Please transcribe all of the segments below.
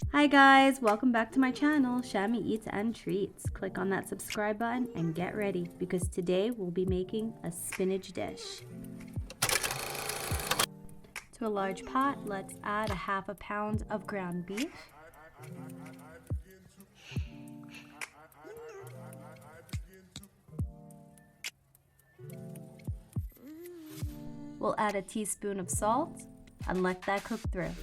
Hi guys, welcome back to my channel, Shami Eats and Treats. Click on that subscribe button and get ready because today we'll be making a spinach dish. To a large pot, let's add a half a pound of ground beef. We'll add a teaspoon of salt and let that cook through.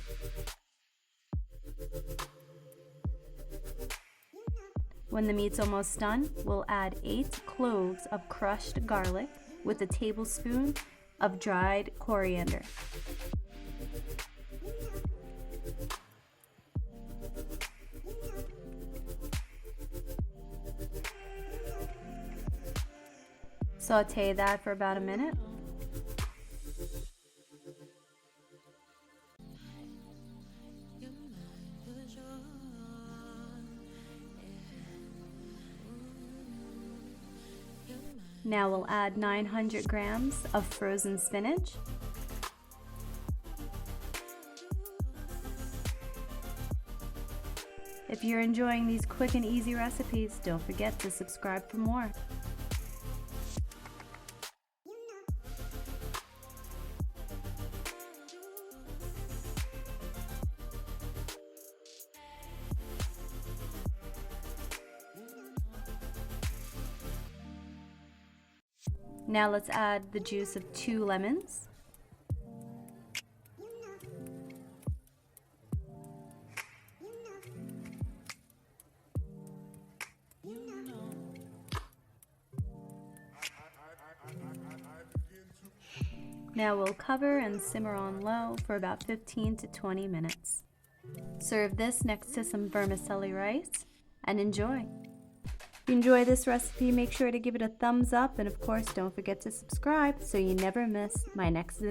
When the meat's almost done, we'll add 8 cloves of crushed garlic with a tablespoon of dried coriander. Saute that for about a minute. Now we'll add 900 grams of frozen spinach. If you're enjoying these quick and easy recipes, don't forget to subscribe for more. Now let's add the juice of 2 lemons. Now we'll cover and simmer on low for about 15 to 20 minutes. Serve this next to some vermicelli rice and enjoy. If you enjoy this recipe, make sure to give it a thumbs up, and of course don't forget to subscribe so you never miss my next video.